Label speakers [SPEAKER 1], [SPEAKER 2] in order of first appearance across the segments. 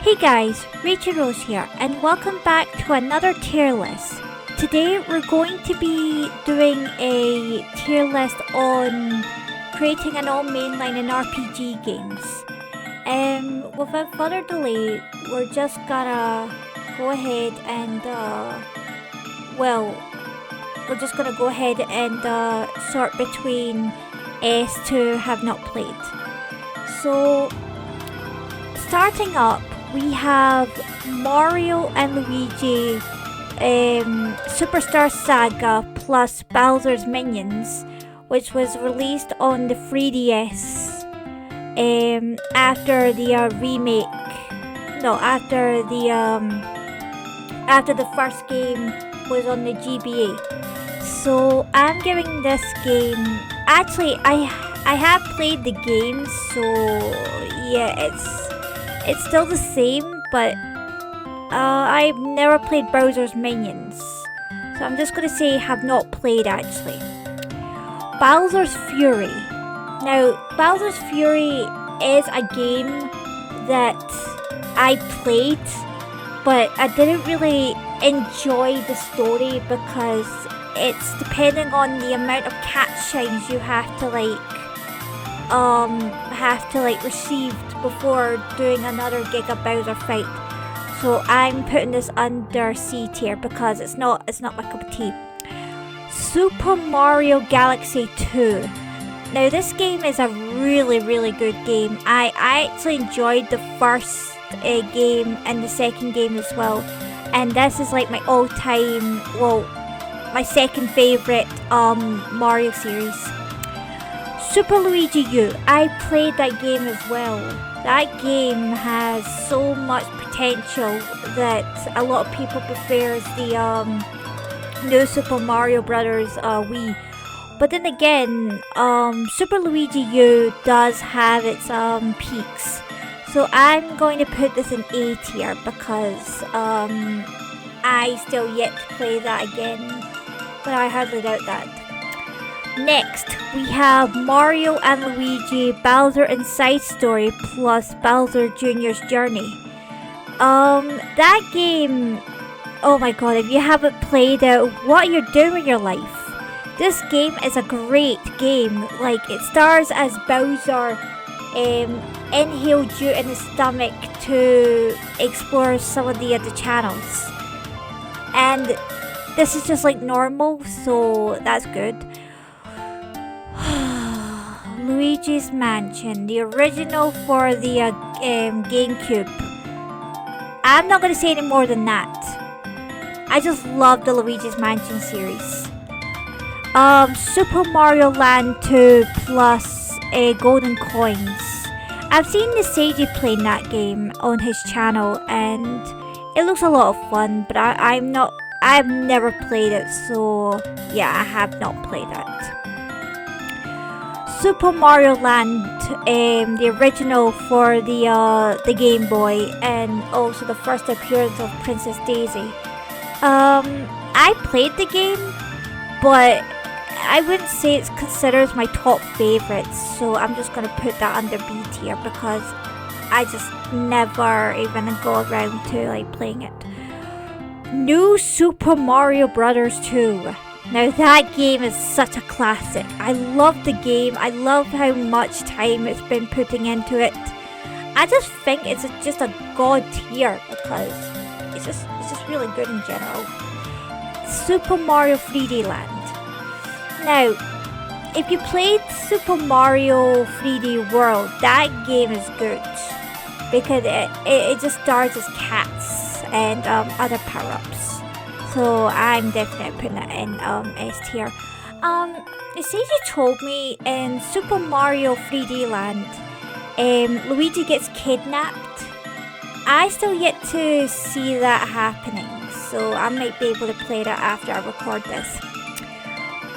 [SPEAKER 1] Hey guys, Rachel Rose here, and welcome back to another tier list. Today we're going to be doing a tier list on creating an all mainline in RPG games. Without further delay, we're just gonna go ahead and sort between S to have not played. So starting up, we have Mario and Luigi Superstar Saga plus Bowser's Minions, which was released on the 3DS after the after the first game was on the GBA. So I'm giving this game, actually I have played the game, so yeah, it's still the same, but I've never played Bowser's Minions, so I'm just gonna say have not played actually. Bowser's Fury. Now, Bowser's Fury is a game that I played, but I didn't really enjoy the story because it's depending on the amount of cat shines you have to receive before doing another Giga Bowser fight. So I'm putting this under C tier because it's not my cup of tea. Super Mario Galaxy 2. Now this game is a really good game. I actually enjoyed the first game and the second game as well, and this is like my all-time, my second favorite Mario series. Super Luigi U. I played that game as well. That game has so much potential that a lot of people prefers the new Super Mario Brothers Wii. But then again, Super Luigi U does have its peaks. So I'm going to put this in A tier because I still yet to play that again, but I hardly doubt that. Next, we have Mario and Luigi Bowser Inside Story plus Bowser Jr.'s Journey. That game, oh my god, if you haven't played it, what are you doing with your life? This game is a great game. Like, it stars as Bowser inhaled you in his stomach to explore some of the other channels. And this is just like normal, so that's good. Luigi's Mansion, the original for the GameCube. I'm not going to say any more than that. I just love the Luigi's Mansion series. Super Mario Land 2 plus Golden Coins. I've seen the Seiji playing that game on his channel, and it looks a lot of fun, but I've never played it, so yeah, I have not played it. Super Mario Land, the original for the Game Boy, and also the first appearance of Princess Daisy. I played the game, but I wouldn't say it's considered my top favorites, so I'm just gonna put that under B tier because I just never even go around to playing it. New Super Mario Brothers 2. Now that game is such a classic. I love the game. I love how much time it's been putting into it. I just think it's just a god tier because it's just really good in general. Super Mario 3D Land. Now, if you played Super Mario 3D World, that game is good because it just stars as cats and other power-ups. So I'm definitely putting it in S tier. Seiji told me in Super Mario 3D Land, Luigi gets kidnapped. I still yet to see that happening, so I might be able to play that after I record this.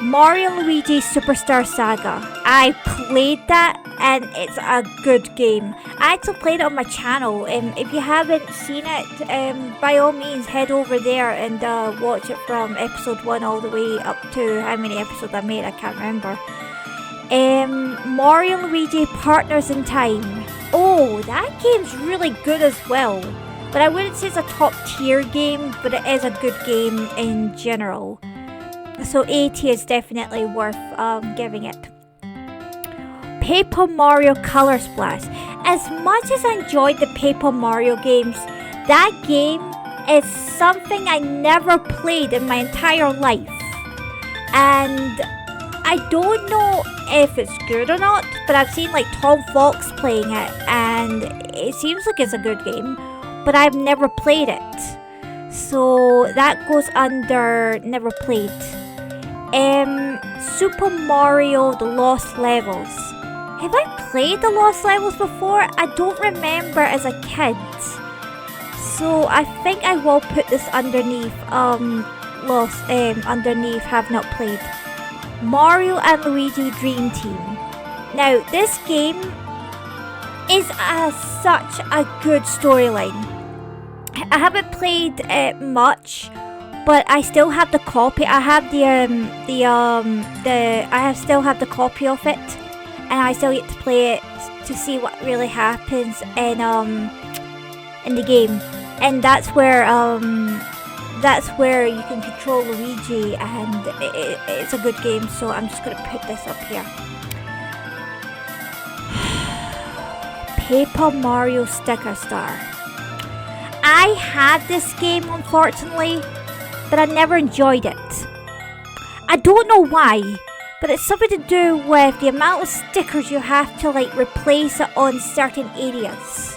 [SPEAKER 1] Mario & Luigi Superstar Saga. I played that and it's a good game. I actually played it on my channel. If you haven't seen it, by all means head over there and watch it from episode 1 all the way up to how many episodes I made, I can't remember. Mario & Luigi Partners in Time. Oh, that game's really good as well. But I wouldn't say it's a top tier game, but it is a good game in general. So 80 is definitely worth giving it. Paper Mario Color Splash. As much as I enjoyed the Paper Mario games, that game is something I never played in my entire life. And I don't know if it's good or not, but I've seen like Tom Fox playing it, and it seems like it's a good game, but I've never played it. So that goes under never played. Super Mario The Lost Levels. Have I played the Lost Levels before? I don't remember as a kid. So I think I will put this underneath underneath have not played. Mario and Luigi Dream Team. Now this game is such a good storyline. I haven't played it much, but I still have the copy. I have still have the copy of it, and I still get to play it to see what really happens in the game. And that's where you can control Luigi, and it's a good game. So I'm just gonna put this up here. Paper Mario Sticker Star. I had this game, unfortunately, but I never enjoyed it. I don't know why, but it's something to do with the amount of stickers you have to like replace it on certain areas.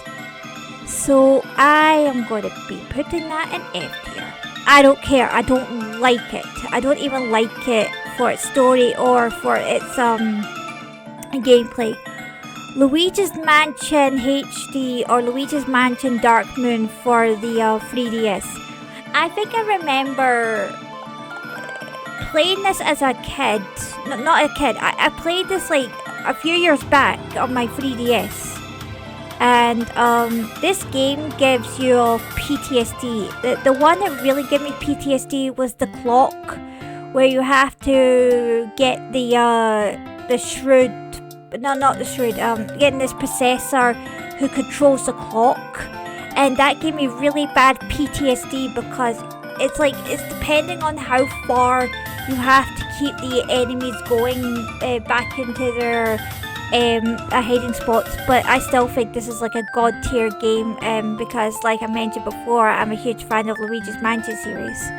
[SPEAKER 1] So I am going to be putting that in F tier. I don't care. I don't like it. I don't even like it for its story or for its gameplay. Luigi's Mansion HD or Luigi's Mansion Dark Moon for the 3DS. I think I remember playing this as a kid. No, not a kid. I played this like a few years back on my 3DS. And this game gives you PTSD. The one that really gave me PTSD was the clock, where you have to get the shroud. No, not the shroud. Getting this possessor who controls the clock, and that gave me really bad PTSD because it's depending on how far you have to keep the enemies going back into their hiding spots. But I still think this is like a god tier game because, like I mentioned before, I'm a huge fan of Luigi's Mansion series.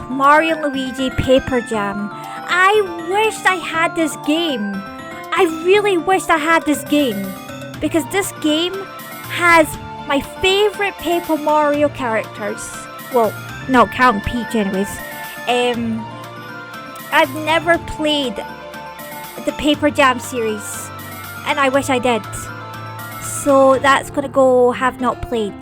[SPEAKER 1] Mario and Luigi Paper Jam. I wished I had this game. I really wished I had this game, because this game has my favorite Paper Mario characters. Well, no, count Peach anyways. I've never played the Paper Jam series, and I wish I did. So that's gonna go have not played.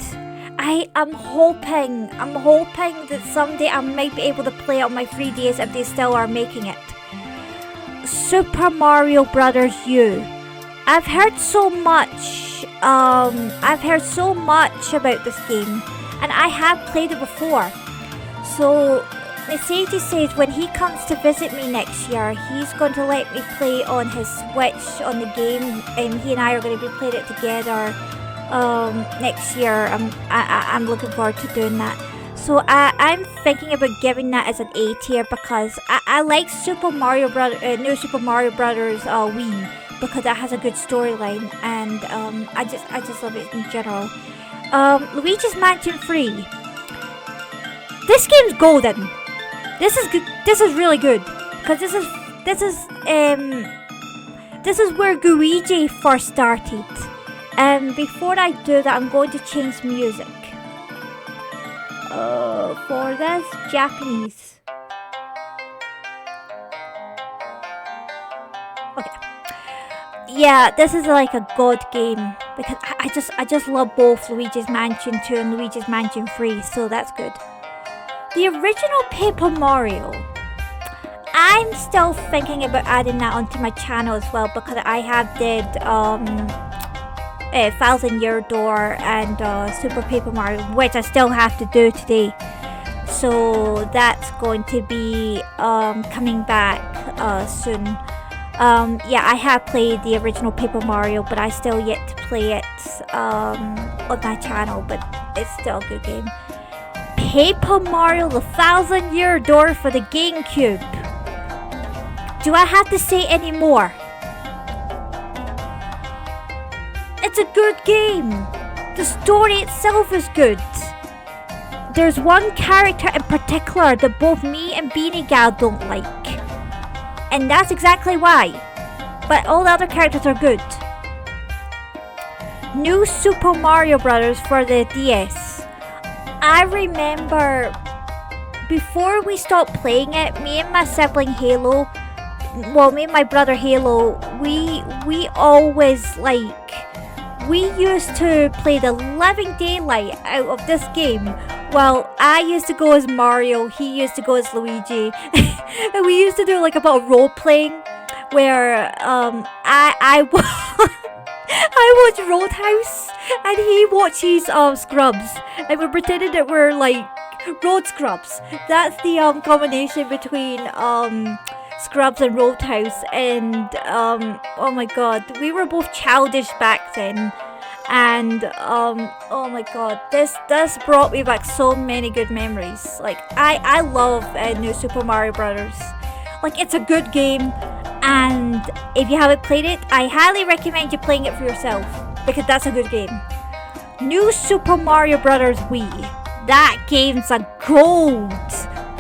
[SPEAKER 1] I'm hoping that someday I might be able to play it on my 3DS if they still are making it. Super Mario Brothers U. I've heard so much about this game, and I have played it before. So Seiji says when he comes to visit me next year, he's going to let me play on his Switch on the game, and he and I are going to be playing it together next year. I'm looking forward to doing that. So I'm thinking about giving that as an A tier because I like new Super Mario Brothers Wii, because that has a good storyline, and I just love it in general. Luigi's Mansion 3. This game's golden. This is good. This is really good because this is where Luigi first started. Before I do that, I'm going to change music. For this, Japanese. Okay. Yeah, this is like a god game because I just love both Luigi's Mansion 2 and Luigi's Mansion 3, so that's good. The original Paper Mario. I'm still thinking about adding that onto my channel as well because I have did Thousand Year Door and Super Paper Mario, which I still have to do today. So that's going to be coming back soon. Yeah, I have played the original Paper Mario, but I still yet to play it on my channel, but it's still a good game. Paper Mario The Thousand Year Door for the GameCube. Do I have to say any more? It's a good game. The story itself is good. There's one character in particular that both me and Beanie Gal don't like. And that's exactly why. But all the other characters are good. New Super Mario Bros. For the DS. I remember before we stopped playing it, me and my sibling Halo, well, me and my brother Halo, we always we used to play the living daylight out of this game. Well, I used to go as Mario, he used to go as Luigi, and we used to do like a bit of role playing, where I watch Roadhouse, and he watches Scrubs, and we're pretending that we're like Road Scrubs. That's the combination between Scrubs and Roadhouse, and oh my god, we were both childish back then. And oh my god, this brought me back so many good memories. Like I love New Super Mario Brothers. Like, it's a good game, and if you haven't played it, I highly recommend you playing it for yourself, because that's a good game. New Super Mario Brothers Wii. That game's a gold.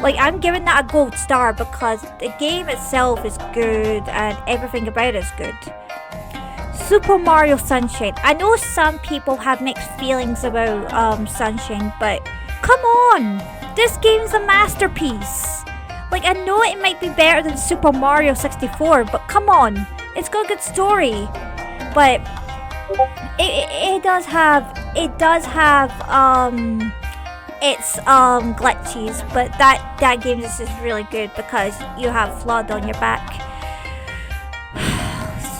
[SPEAKER 1] Like, I'm giving that a gold star because the game itself is good and everything about it is good. Super Mario Sunshine. I know some people have mixed feelings about Sunshine, but come on! This game's a masterpiece! Like, I know it might be better than Super Mario 64, but come on! It's got a good story. But it does have its glitches, but that game is just really good because you have flood on your back.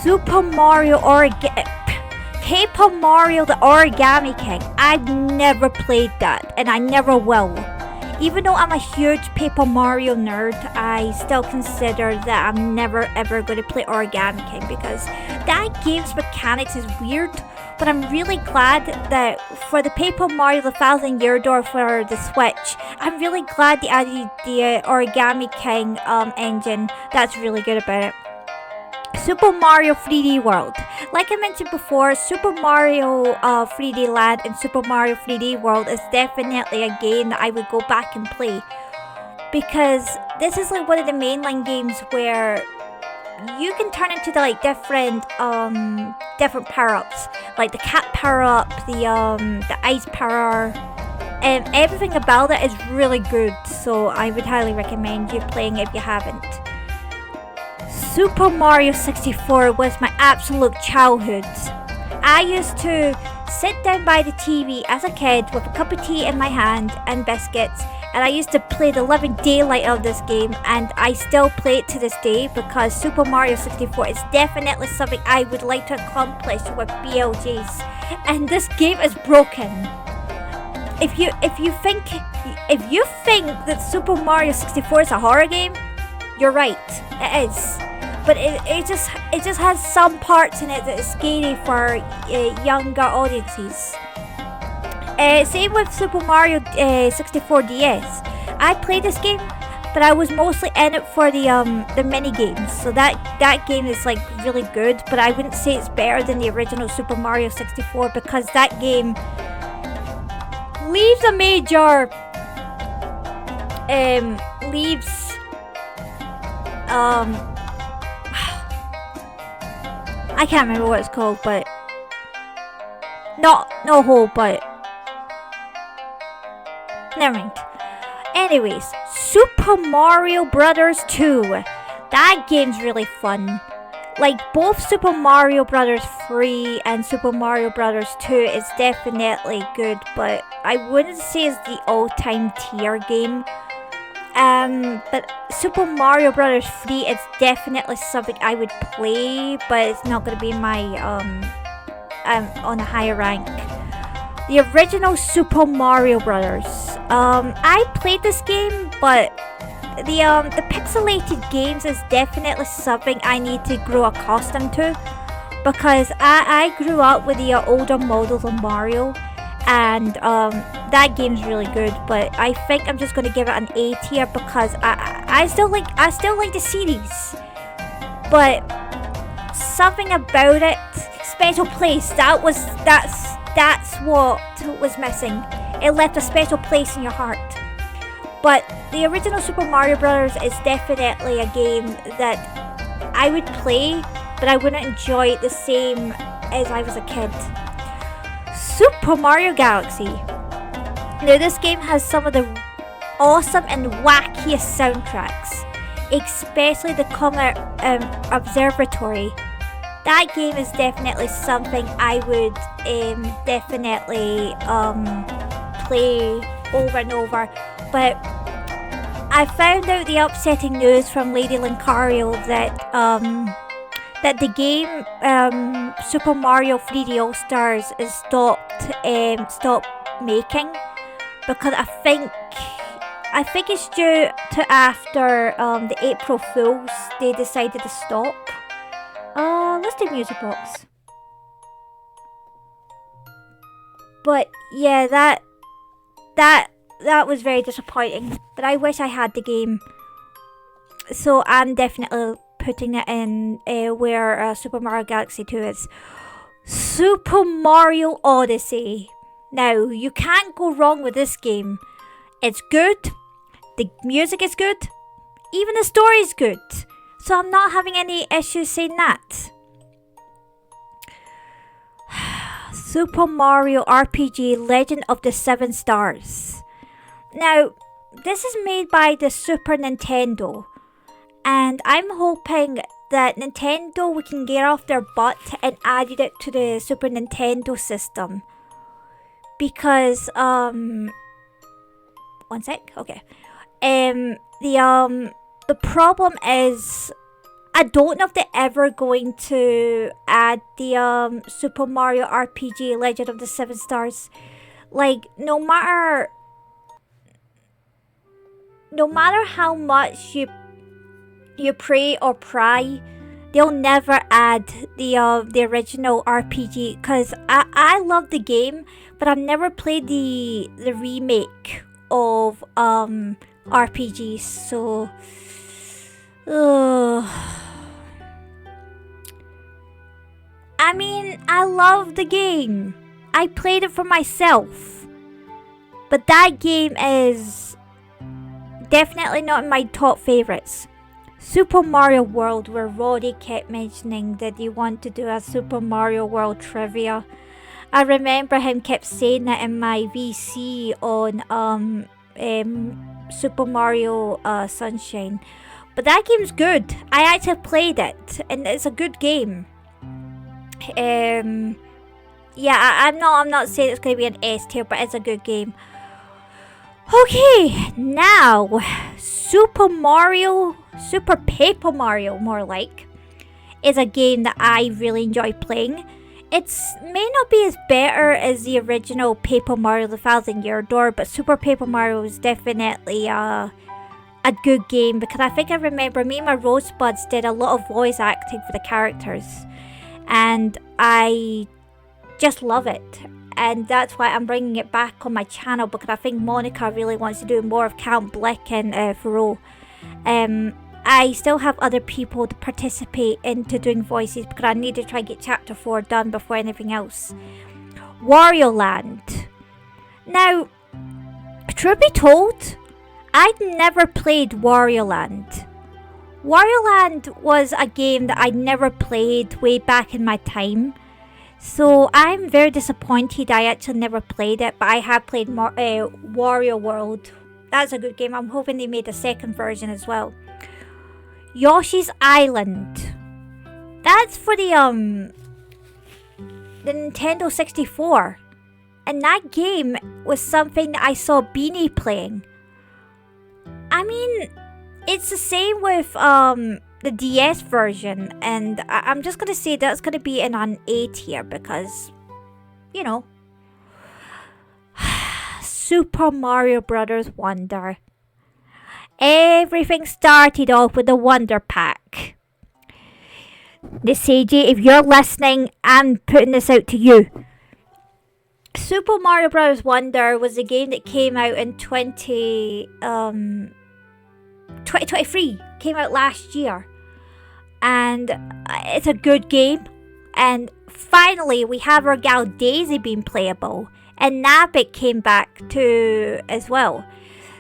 [SPEAKER 1] Super Mario Paper Mario the Origami King. I've never played that, and I never will. Even though I'm a huge Paper Mario nerd, I still consider that I'm never ever going to play Origami King because that game's mechanics is weird. But I'm really glad that for the Paper Mario The Thousand Year Door for the Switch, I'm really glad they added the Origami King engine. That's really good about it. Super Mario 3D World. Like I mentioned before, Super Mario 3D Land and Super Mario 3D World is definitely a game that I would go back and play. Because this is like one of the mainline games where you can turn into the different power-ups. Like the cat power-up, the ice power, and everything about it is really good. So I would highly recommend you playing it if you haven't. Super Mario 64 was my absolute childhood. I used to sit down by the TV as a kid with a cup of tea in my hand and biscuits, and I used to play the living daylight of this game, and I still play it to this day because Super Mario 64 is definitely something I would like to accomplish with BLGs. And this game is broken. If you think that Super Mario 64 is a horror game, you're right. It is. But it just has some parts in it that is scary for younger audiences. Same with Super Mario 64 DS. I played this game, but I was mostly in it for the mini games. So that game is like really good, but I wouldn't say it's better than the original Super Mario 64 because that game leaves a major I can't remember what it's called, but no hole, but never mind. Anyways, Super Mario Brothers 2. That game's really fun. Like, both Super Mario Brothers 3 and Super Mario Brothers 2 is definitely good, but I wouldn't say it's the all-time tier game. But Super Mario Brothers 3 is definitely something I would play, but it's not gonna be my on a higher rank. The original Super Mario Brothers. I played this game, but the pixelated games is definitely something I need to grow accustomed to, because I grew up with the older models of Mario, and that game's really good. But I think I'm just gonna give it an A tier because I still like the series, but something about it, special place. That's what was missing. It left a special place in your heart. But the original Super Mario Bros. Is definitely a game that I would play, but I wouldn't enjoy it the same as I was a kid. Super Mario Galaxy. Now this game has some of the awesome and wackiest soundtracks, especially the Comet Observatory. That game is definitely something I would definitely play over and over. But I found out the upsetting news from Lady Lincario that that the game Super Mario 3D All Stars is stopped making, because I think it's due to after the April Fools they decided to stop. Let's do music box. But yeah, that was very disappointing. But I wish I had the game, so I'm definitely putting it in where Super Mario Galaxy 2 is. Super Mario Odyssey. Now, you can't go wrong with this game. It's good, the music is good, even the story is good. So I'm not having any issues saying that. Super Mario RPG Legend of the Seven Stars. Now, this is made by the Super Nintendo, and I'm hoping that Nintendo we can get off their butt and added it to the Super Nintendo system. Because one sec, okay. The problem is, I don't know if they're ever going to add the Super Mario RPG Legend of the Seven Stars. Like, no matter how much you pray or pry, they'll never add the original RPG. Cause I love the game, but I've never played the remake of RPGs. So, I mean, I love the game. I played it for myself, but that game is definitely not in my top favorites. Super Mario World, where Roddy kept mentioning that he wanted to do a Super Mario World trivia. I remember him kept saying that in my VC on Super Mario Sunshine. But that game's good. I actually played it, and it's a good game. Yeah, I'm not saying it's going to be an S tier, but it's a good game. Okay, now Super Paper Mario, more like, is a game that I really enjoy playing. It may not be as better as the original Paper Mario The Thousand Year Door, but Super Paper Mario is definitely a good game, because I think I remember me and my Rosebuds did a lot of voice acting for the characters, and I just love it. And that's why I'm bringing it back on my channel, because I think Monica really wants to do more of Count Blick and Furo. I still have other people to participate into doing voices, because I need to try and get chapter 4 done before anything else. Wario Land. Now, truth be told, I'd never played Wario Land. Wario Land was a game that I never played way back in my time. So I'm very disappointed I actually never played it, but I have played Wario World. That's a good game. I'm hoping they made a second version as well. Yoshi's Island. That's for the Nintendo 64. And that game was something that I saw Beanie playing. I mean, it's the same with the DS version, and I'm just gonna say that's gonna be in an A tier, because, you know. Super Mario Brothers Wonder. Everything started off with the Wonder Pack. Seiji, if you're listening, I'm putting this out to you. Super Mario Bros. Wonder was a game that came out in 2023. Came out last year. And it's a good game. And finally, we have our gal Daisy being playable. And Nabbit came back too as well.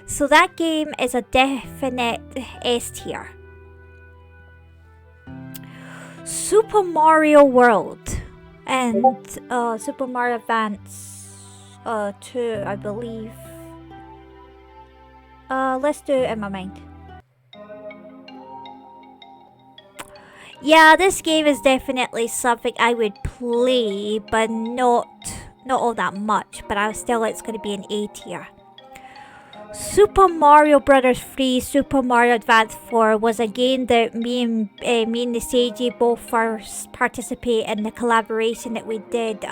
[SPEAKER 1] So that game is a definite S tier. Super Mario World and Super Mario Advance 2, I believe. Let's do it in my mind. Yeah, this game is definitely something I would play, but not all that much. But it's going to be an A tier. Super Mario Bros. 3 Super Mario Advance 4 was a game that me and the Seiji both first participate in the collaboration that we did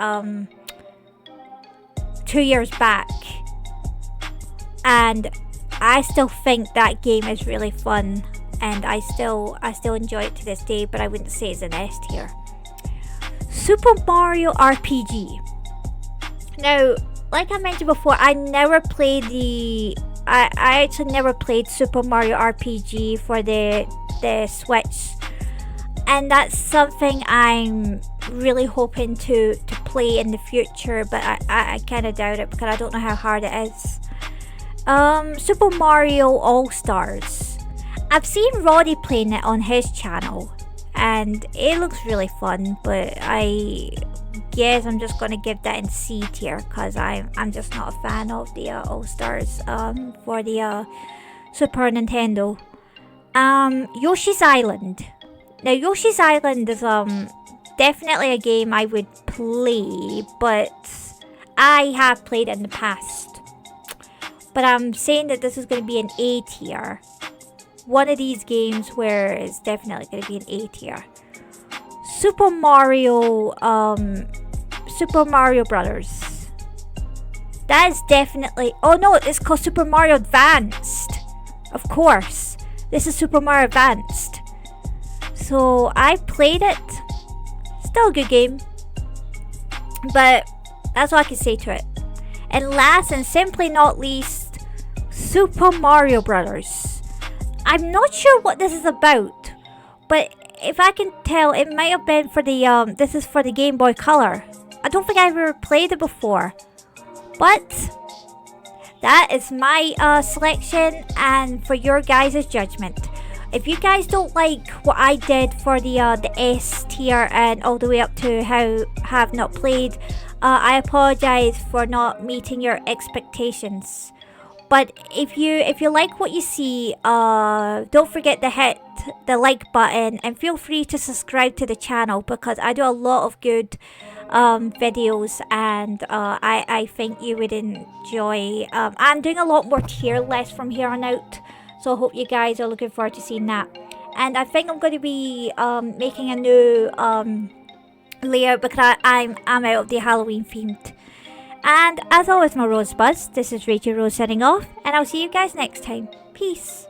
[SPEAKER 1] 2 years back. And I still think that game is really fun, and I still enjoy it to this day, but I wouldn't say it's an S tier. Super Mario RPG. Now, like I mentioned before, I never played I actually never played Super Mario RPG for the Switch, and that's something I'm really hoping to play in the future, but I kind of doubt it because I don't know how hard it is. Super Mario All-Stars. I've seen Roddy playing it on his channel, and it looks really fun, but I guess I'm just gonna give that in C tier because I'm just not a fan of the All-Stars for the Super Nintendo. Yoshi's Island. Now Yoshi's Island is definitely a game I would play, but I have played it in the past. But I'm saying that this is going to be an A tier. One of these games where it's definitely going to be an A tier. Super Mario Brothers. That is definitely... Oh no, it's called Super Mario Advanced. Of course. This is Super Mario Advanced. So I played it. Still a good game. But that's all I can say to it. And last and simply not least, Super Mario Brothers. I'm not sure what this is about, but if I can tell, it might have been for the this is for the Game Boy Color. I don't think I've ever played it before, but that is my selection and for your guys' judgment. If you guys don't like what I did for the S tier and all the way up to how have not played, I apologize for not meeting your expectations. But if you like what you see, don't forget to hit the like button and feel free to subscribe to the channel because I do a lot of good videos, and I think you would enjoy. I'm doing a lot more tier lists from here on out, so I hope you guys are looking forward to seeing that. And I think I'm going to be making a new layout because I'm out of the Halloween themed. And as always, my Rosebuds, this is Rachel Rose signing off, and I'll see you guys next time. Peace.